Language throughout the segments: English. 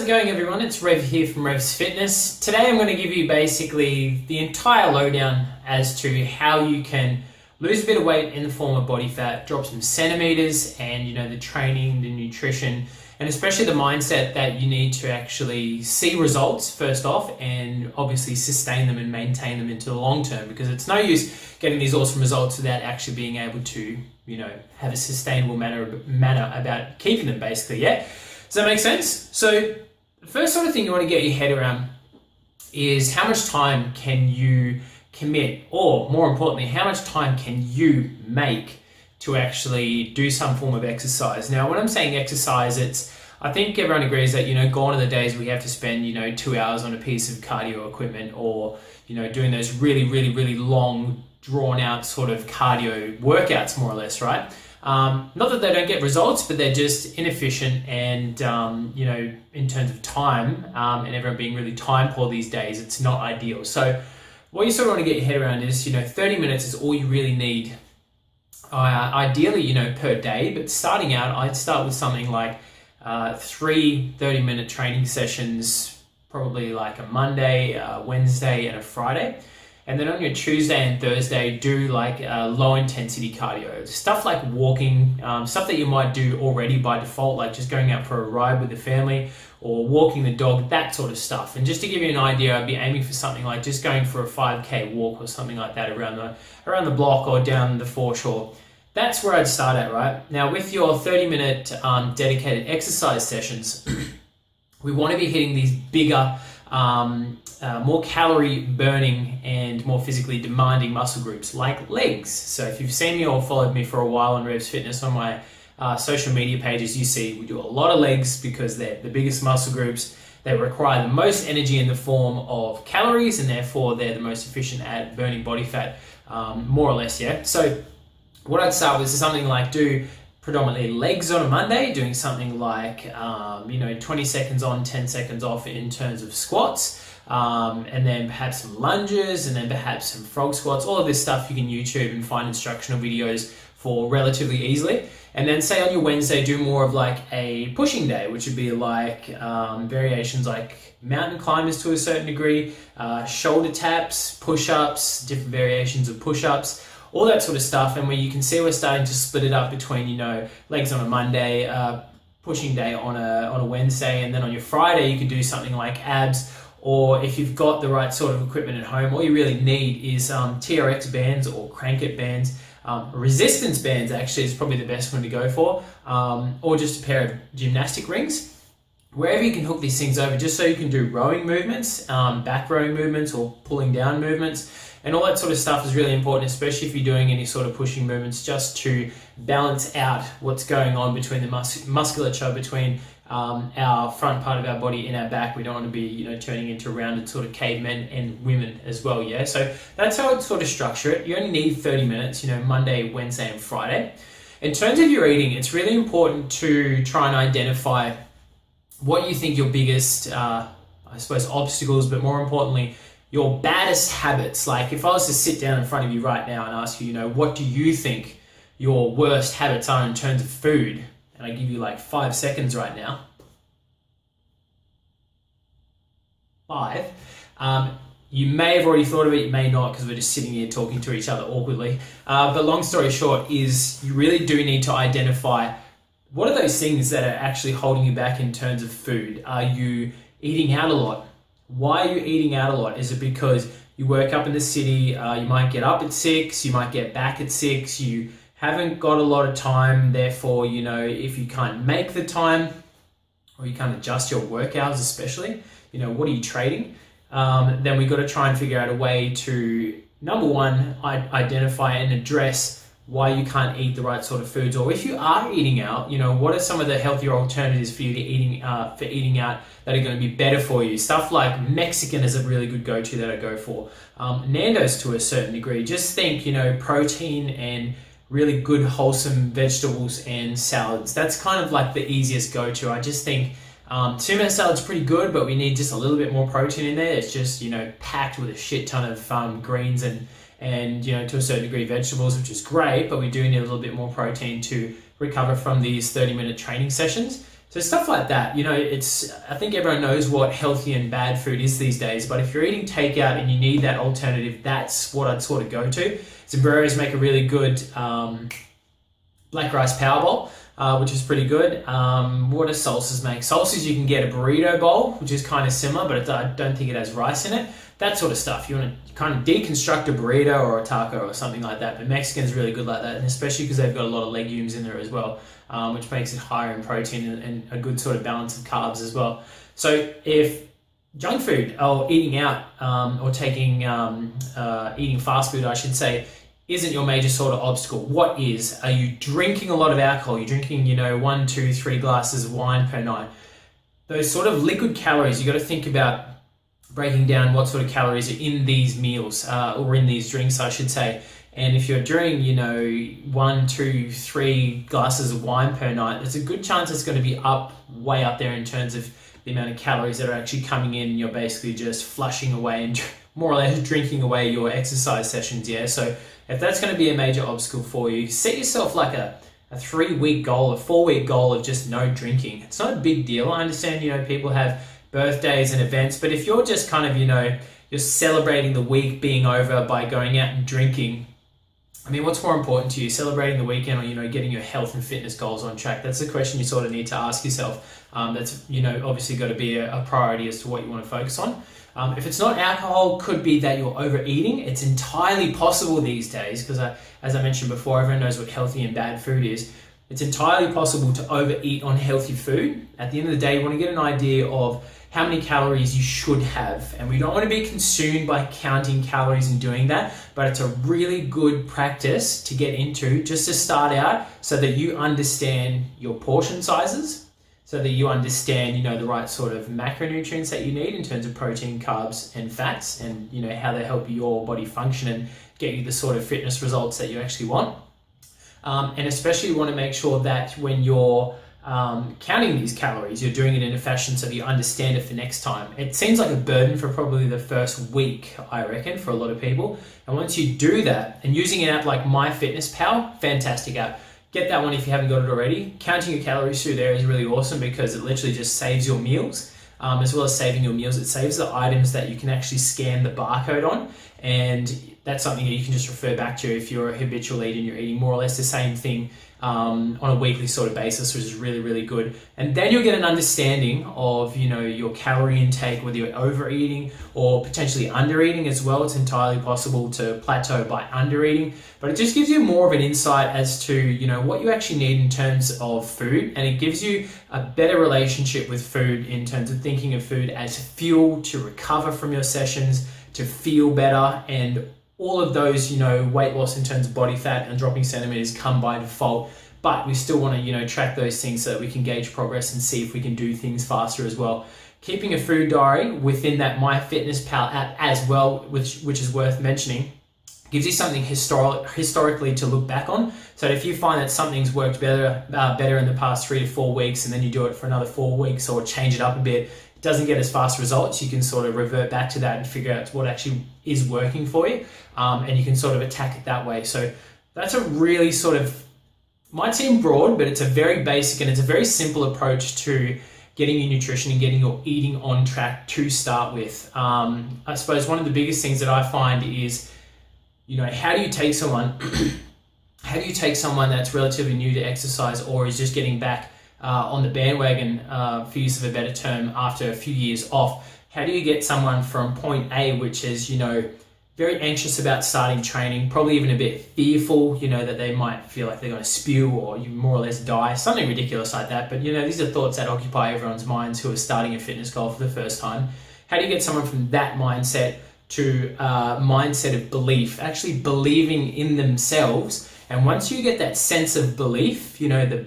it going, everyone? It's Rev here from Rev's Fitness. Today I'm going to give you basically the entire lowdown as to how you can lose a bit of weight in the form of body fat, drop some centimeters, and the training, the nutrition, and especially the mindset that you need to actually see results first off, and obviously sustain them and maintain them into the long term, because it's no use getting these awesome results without actually being able to have a sustainable manner about keeping them, basically. Yeah, does that make sense? So the first sort of thing you want to get your head around is how much time can you commit, or more importantly, how much time can you make to actually do some form of exercise. Now, when I'm saying exercise, I think everyone agrees that, gone are the days we have to spend, 2 hours on a piece of cardio equipment, or, doing those really, really, really long, drawn out sort of cardio workouts, more or less, right? Not that they don't get results, but they're just inefficient and, in terms of time, and everyone being really time poor these days, it's not ideal. So what you sort of want to get your head around is, 30 minutes is all you really need. Ideally, per day, but starting out, I'd start with something like 3 30-minute training sessions, probably like a Monday, Wednesday, and a Friday. And then on your Tuesday and Thursday, do like low intensity cardio. Stuff like walking, stuff that you might do already by default, like just going out for a ride with the family or walking the dog, that sort of stuff. And just to give you an idea, I'd be aiming for something like just going for a 5K walk or something like that around the block or down the foreshore. That's where I'd start at, right? Now, with your 30-minute dedicated exercise sessions, we want to be hitting these bigger, more calorie burning and more physically demanding muscle groups like legs. So if you've seen me or followed me for a while on Rev's Fitness on my social media pages, you see we do a lot of legs because they're the biggest muscle groups. They require the most energy in the form of calories, and therefore they're the most efficient at burning body fat, more or less, yeah? So what I'd start with is something like do predominantly legs on a Monday, doing something like 20 seconds on, 10 seconds off in terms of squats, and then perhaps some lunges, and then perhaps some frog squats. All of this stuff you can YouTube and find instructional videos for relatively easily. And then say on your Wednesday, do more of like a pushing day, which would be like variations like mountain climbers to a certain degree, shoulder taps, push-ups, different variations of push-ups, all that sort of stuff. And where you can see we're starting to split it up between, legs on a Monday, pushing day on a Wednesday, and then on your Friday, you could do something like abs, or if you've got the right sort of equipment at home, all you really need is TRX bands or crank it bands. Resistance bands actually is probably the best one to go for, or just a pair of gymnastic rings. Wherever you can hook these things over, just so you can do rowing movements, back rowing movements, or pulling down movements. And all that sort of stuff is really important, especially if you're doing any sort of pushing movements, just to balance out what's going on between the musculature between our front part of our body and our back. We don't want to be, turning into rounded sort of cavemen and women as well, yeah? So that's how I'd sort of structure it. You only need 30 minutes, Monday, Wednesday, and Friday. In terms of your eating, it's really important to try and identify what you think your biggest, obstacles, but more importantly, your baddest habits. Like if I was to sit down in front of you right now and ask you, what do you think your worst habits are in terms of food? And I give you like 5 seconds right now. 5. You may have already thought of it, you may not, because we're just sitting here talking to each other awkwardly. But long story short is you really do need to identify what are those things that are actually holding you back in terms of food. Are you eating out a lot? Why are you eating out a lot? Is it because you work up in the city, you might get up at 6, you might get back at 6, you haven't got a lot of time, therefore, if you can't make the time, or you can't adjust your work hours especially, what are you trading? Then we've got to try and figure out a way to, number one, identify and address why you can't eat the right sort of foods, or if you are eating out, what are some of the healthier alternatives for you to eating out that are going to be better for you? Stuff like Mexican is a really good go-to that I go for. Nando's to a certain degree. Just think, protein and really good wholesome vegetables and salads. That's kind of like the easiest go-to. I just think sumo salad's pretty good, but we need just a little bit more protein in there. It's just, packed with a shit ton of greens and to a certain degree vegetables, which is great, but we do need a little bit more protein to recover from these 30-minute training sessions. So stuff like that, I think everyone knows what healthy and bad food is these days, but if you're eating takeout and you need that alternative, that's what I'd sort of go to. Sombreros make a really good black rice power bowl, which is pretty good. What does Salsas make? Salsas, you can get a burrito bowl, which is kind of similar, but I don't think it has rice in it. That sort of stuff. You want to kind of deconstruct a burrito or a taco or something like that, but Mexican's really good like that, and especially because they've got a lot of legumes in there as well, which makes it higher in protein and a good sort of balance of carbs as well. So if junk food or eating out or eating fast food, I should say, isn't your major sort of obstacle, what is? Are you drinking a lot of alcohol? You're drinking, 1, 2, 3 glasses of wine per night. Those sort of liquid calories, you got to think about breaking down what sort of calories are in these meals or in these drinks, I should say. And if you're doing, 1, 2, 3 glasses of wine per night, there's a good chance it's going to be way up there in terms of the amount of calories that are actually coming in. You're basically just flushing away and more or less drinking away your exercise sessions. Yeah. So if that's going to be a major obstacle for you, set yourself like a 3-week goal, a 4-week goal of just no drinking. It's not a big deal. I understand, people have birthdays and events, but if you're just kind of, you're celebrating the week being over by going out and drinking, I mean, what's more important to you, celebrating the weekend or, getting your health and fitness goals on track? That's the question you sort of need to ask yourself. That's, obviously got to be a priority as to what you want to focus on. If it's not alcohol, could be that you're overeating. It's entirely possible these days because, as I mentioned before, everyone knows what healthy and bad food is. It's entirely possible to overeat on healthy food. At the end of the day, you want to get an idea of how many calories you should have. And we don't want to be consumed by counting calories and doing that, but it's a really good practice to get into just to start out so that you understand your portion sizes, so that you understand, the right sort of macronutrients that you need in terms of protein, carbs, and fats, and, how they help your body function and get you the sort of fitness results that you actually want. And especially you want to make sure that when you're counting these calories, you're doing it in a fashion so that you understand it for next time. It seems like a burden for probably the first week, I reckon, for a lot of people. And once you do that, and using an app like MyFitnessPal, fantastic app. Get that one if you haven't got it already. Counting your calories through there is really awesome because it literally just saves your meals. As well as saving your meals, it saves the items that you can actually scan the barcode on. And that's something that you can just refer back to if you're a habitual eater and you're eating more or less the same thing on a weekly sort of basis, which is really, really good. And then you'll get an understanding of, your calorie intake, whether you're overeating or potentially undereating as well. It's entirely possible to plateau by undereating, but it just gives you more of an insight as to, what you actually need in terms of food. And it gives you a better relationship with food in terms of thinking of food as fuel to recover from your sessions, to feel better, and all of those, weight loss in terms of body fat and dropping centimeters come by default, but we still want to, track those things so that we can gauge progress and see if we can do things faster as well. Keeping a food diary within that MyFitnessPal app as well, which is worth mentioning, gives you something historically to look back on. So if you find that something's worked better in the past 3 to 4 weeks, and then you do it for another 4 weeks or change it up a bit, doesn't get as fast results, you can sort of revert back to that and figure out what actually is working for you, and you can sort of attack it that way. So that's a really sort of, might seem broad, but it's a very basic and it's a very simple approach to getting your nutrition and getting your eating on track to start with. I suppose one of the biggest things that I find is, how do you take someone that's relatively new to exercise or is just getting back on the bandwagon, for use of a better term, after a few years off? How do you get someone from point A, which is, very anxious about starting training, probably even a bit fearful, that they might feel like they're going to spew or you more or less die, something ridiculous like that. But, these are thoughts that occupy everyone's minds who are starting a fitness goal for the first time. How do you get someone from that mindset to a mindset of belief, actually believing in themselves? And once you get that sense of belief, the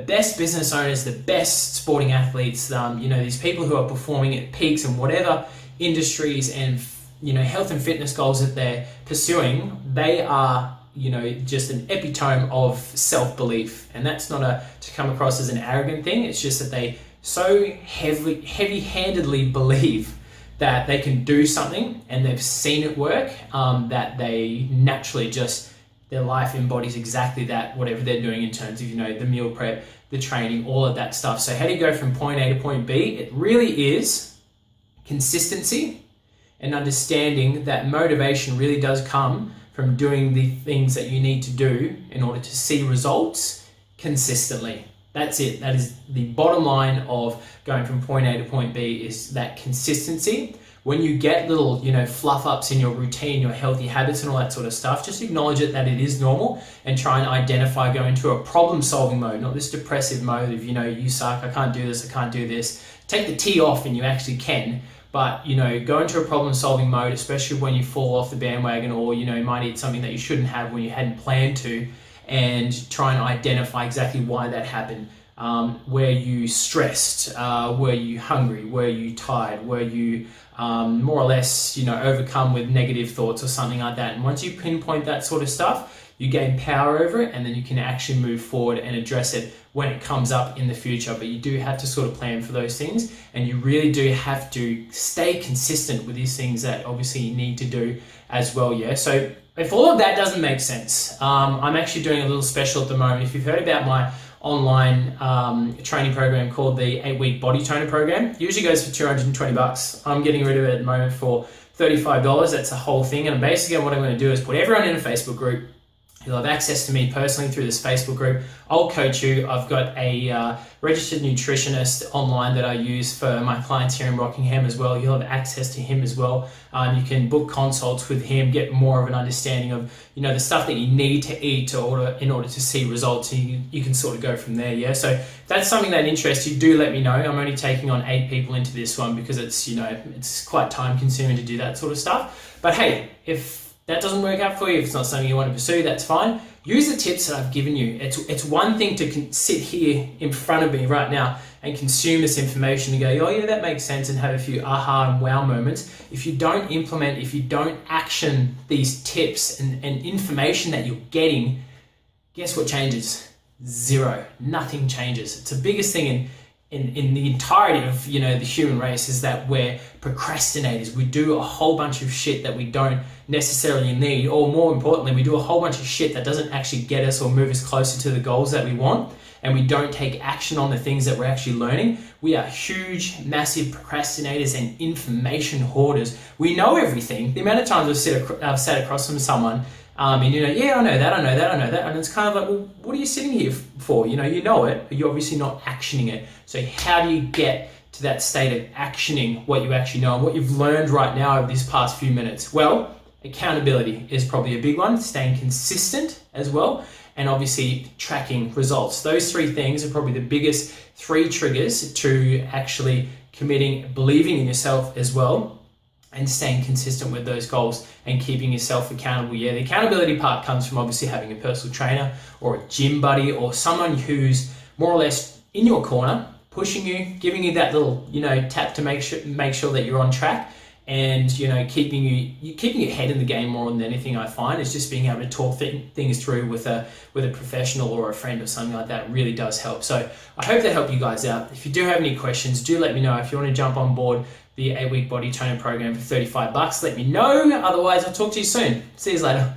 best business owners, the best sporting athletes, these people who are performing at peaks in whatever industries and, health and fitness goals that they're pursuing, they are, just an epitome of self-belief. And that's not to come across as an arrogant thing. It's just that they so heavy-handedly believe that they can do something and they've seen it work, that they naturally just their life embodies exactly that, whatever they're doing in terms of, the meal prep, the training, all of that stuff. So how do you go from point A to point B? It really is consistency and understanding that motivation really does come from doing the things that you need to do in order to see results consistently. That's it. That is the bottom line of going from point A to point B, is that consistency. When you get little, fluff ups in your routine, your healthy habits and all that sort of stuff, just acknowledge it, that it is normal, and try and identify, go into a problem solving mode, not this depressive mode of, you suck, I can't do this, I can't do this. Take the T off and you actually can. But, go into a problem solving mode, especially when you fall off the bandwagon, or, you might eat something that you shouldn't have when you hadn't planned to, and try and identify exactly why that happened. Were you stressed? Were you hungry? Were you tired? Were you more or less, overcome with negative thoughts or something like that? And once you pinpoint that sort of stuff, you gain power over it, and then you can actually move forward and address it when it comes up in the future. But you do have to sort of plan for those things, and you really do have to stay consistent with these things that obviously you need to do as well. Yeah. So if all of that doesn't make sense, I'm actually doing a little special at the moment. If you've heard about my online training program called the 8-week body toner program, usually goes for $220. I'm getting rid of it at the moment for $35. That's the whole thing. And basically what I'm going to do is put everyone in a Facebook group. You'll have access to me personally through this Facebook group. I'll coach you. I've got a registered nutritionist online that I use for my clients here in Rockingham as well. You'll have access to him as well. You can book consults with him, get more of an understanding of, the stuff that you need to eat in order to see results. And you can sort of go from there. Yeah. So if that's something that interests you, do let me know. I'm only taking on 8 people into this one because it's, it's quite time consuming to do that sort of stuff. But hey, if that doesn't work out for you, if it's not something you want to pursue, that's fine. Use the tips that I've given you. It's one thing to sit here in front of me right now and consume this information and go, oh yeah, that makes sense, and have a few aha and wow moments. If you don't implement, if you don't action these tips and information that you're getting, guess what changes? Zero. Nothing changes. It's the biggest thing in the entirety of the human race, is that we're procrastinators. We do a whole bunch of shit that we don't necessarily need, or more importantly, we do a whole bunch of shit that doesn't actually get us or move us closer to the goals that we want, and we don't take action on the things that we're actually learning. We are huge, massive procrastinators and information hoarders. We know everything. The amount of times I've sat across from someone and yeah, I know that, and it's kind of like, well, what are you sitting here for? You know it, but you're obviously not actioning it. So how do you get to that state of actioning what you actually know and what you've learned right now over these past few minutes? Well, accountability is probably a big one, staying consistent as well, and obviously tracking results. Those 3 things are probably the biggest 3 triggers to actually committing, believing in yourself as well, and staying consistent with those goals and keeping yourself accountable. Yeah, the accountability part comes from obviously having a personal trainer or a gym buddy, or someone who's more or less in your corner, pushing you, giving you that little, tap to make sure that you're on track, and keeping your head in the game. More than anything, I find is just being able to talk things through with a professional or a friend or something like that really does help. So I hope that helped you guys out. If you do have any questions, do let me know. If you want to jump on board the 8-week body toner program for $35, let me know. Otherwise, I'll talk to you soon. See you later.